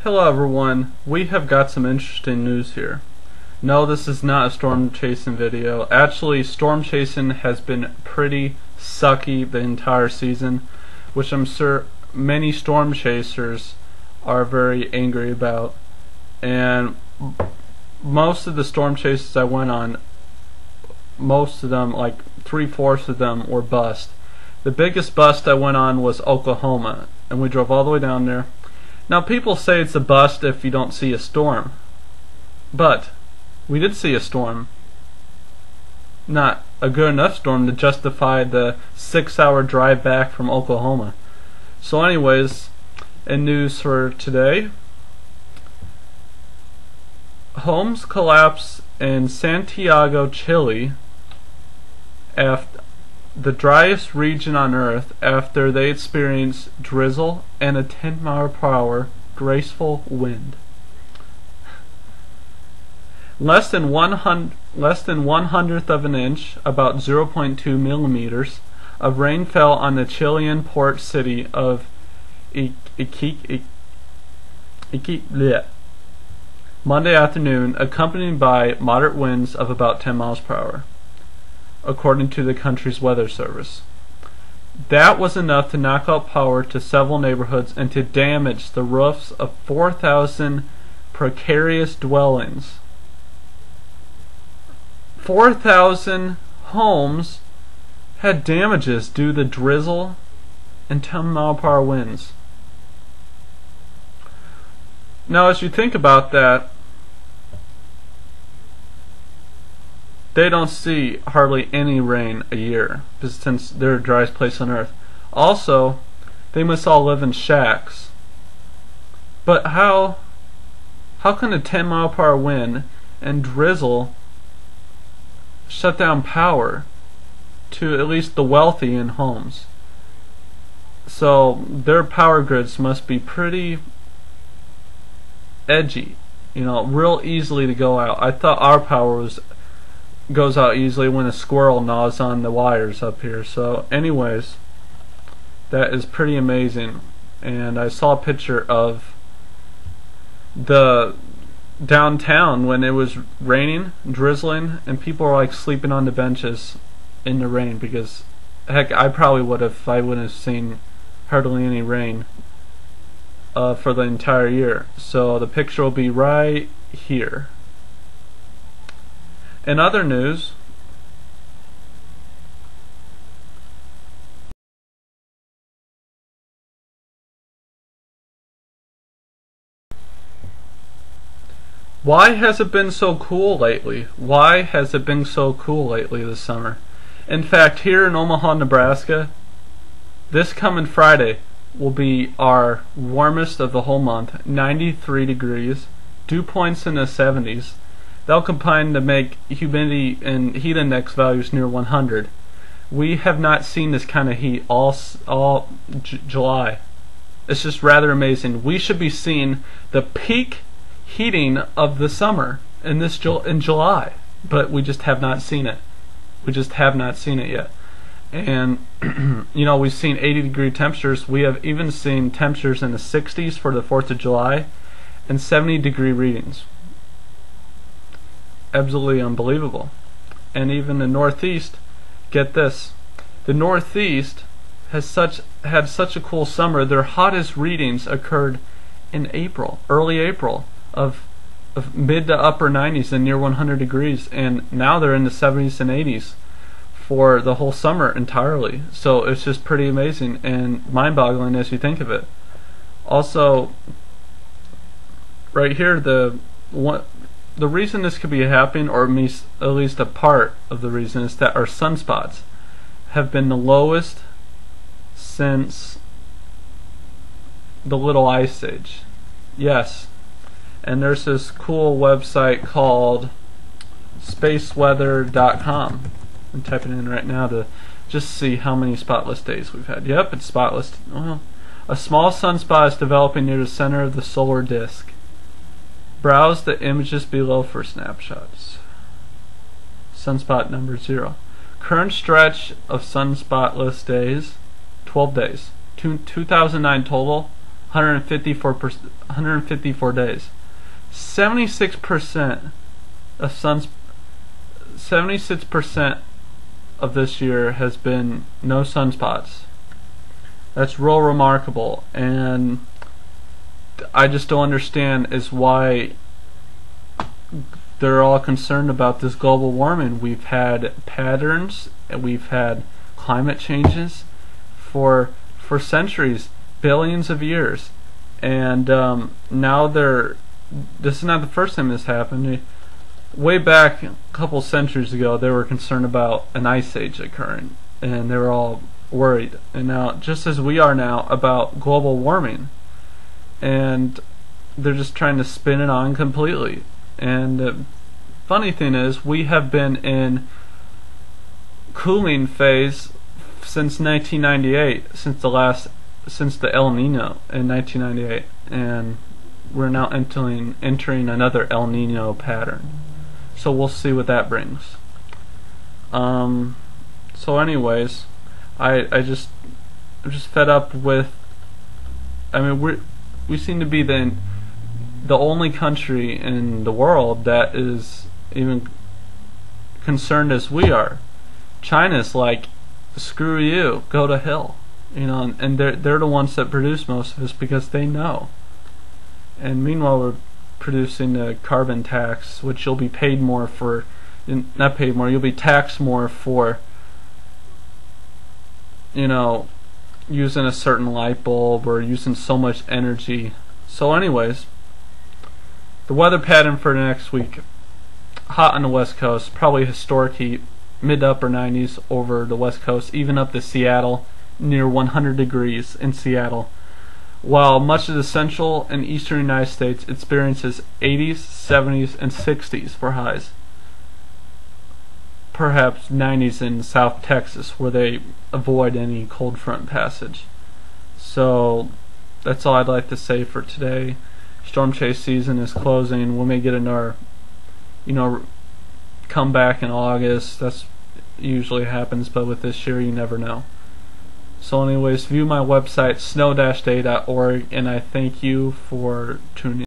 Hello everyone, we have got some interesting news here. No, this is not a storm chasing video. Actually, storm chasing has been pretty sucky the entire season, which I'm sure many storm chasers are very angry about. And most of the storm chases I went on, most of them, like 3/4 of them, were bust. The biggest bust I went on was Oklahoma, and we drove all the way down there. Now people say it's a bust if you don't see a storm, but we did see a storm. Not a good enough storm to justify the 6-hour drive back from Oklahoma. So anyways, in news for today, homes collapse in Santiago, Chile, after the driest region on earth, after they experienced drizzle and a 10-mile-per-hour graceful wind. Less than 1/100th of an inch, about 0.2 millimeters, of rain fell on the Chilean port city of Iquique Monday afternoon, accompanied by moderate winds of about 10 miles per hour, according to the country's weather service. That was enough to knock out power to several neighborhoods and to damage the roofs of 4,000 precarious dwellings. 4,000 homes had damages due to the drizzle and 10-mile-per-hour winds. Now, as you think about that, they don't see hardly any rain a year, since they're the driest place on earth. Also, they must all live in shacks. But how can a 10-mile-per-hour wind and drizzle shut down power to at least the wealthy in homes? So their power grids must be pretty edgy, real easily to go out. I thought our power goes out easily when a squirrel gnaws on the wires up here. So anyways, that is pretty amazing. And I saw a picture of the downtown when it was raining, drizzling, and people were like sleeping on the benches in the rain, because heck, I probably would have if I wouldn't have seen hardly any rain for the entire year. So the picture will be right here. In other news, why has it been so cool lately? Why has it been so cool lately this summer? In fact, here in Omaha, Nebraska, this coming Friday will be our warmest of the whole month, 93 degrees, dew points in the 70s. They'll combine to make humidity and heat index values near 100. We have not seen this kind of heat all July. It's just rather amazing. We should be seeing the peak heating of the summer in July, but we just have not seen it. We just have not seen it yet. And we've seen 80-degree temperatures. We have even seen temperatures in the 60s for the 4th of July and 70-degree readings. Absolutely unbelievable. And even the Northeast, get this, the Northeast had such a cool summer. Their hottest readings occurred in April, early April, of mid to upper 90s and near 100 degrees, and now they're in the 70s and 80s for the whole summer entirely. So it's just pretty amazing and mind-boggling as you think of it. Also, right here, the reason this could be happening, or at least a part of the reason, is that our sunspots have been the lowest since the Little Ice Age. Yes. And there's this cool website called spaceweather.com. I'm typing in right now to just see how many spotless days we've had. Yep, it's spotless. Well, a small sunspot is developing near the center of the solar disk. Browse the images below for snapshots. Sunspot number 0. Current stretch of sunspotless days, 12 days. 2009 total, 154 days. 76% of 76% of this year has been no sunspots. That's real remarkable, and I just don't understand is why they're all concerned about this global warming. We've had patterns and we've had climate changes for centuries, billions of years, and now this is not the first time this happened. Way back a couple centuries ago, they were concerned about an ice age occurring, and they were all worried. And now, just as we are now about global warming, and they're just trying to spin it on completely. And the funny thing is, we have been in cooling phase since 1998, since the El Nino in 1998, and we're now entering another El Nino pattern. So we'll see what that brings. So anyways, I'm just fed up with. I mean, we seem to be the only country in the world that is even concerned as we are. China's like, screw you, go to hell, and they're the ones that produce most of this because they know. And meanwhile, we're producing a carbon tax, which you'll be paid more for, not paid more, you'll be taxed more for, using a certain light bulb or using so much energy. So anyways, the weather pattern for next week: hot on the west coast, probably historic heat, mid to upper 90s over the west coast, even up to Seattle, near 100 degrees in Seattle, while much of the central and eastern United States experiences 80s, 70s, and 60s for highs. Perhaps 90s in South Texas, where they avoid any cold front passage. So that's all I'd like to say for today. Storm chase season is closing. We may get another, comeback in August. That's usually happens, but with this year, you never know. So anyways, view my website, snow-day.org, and I thank you for tuning in.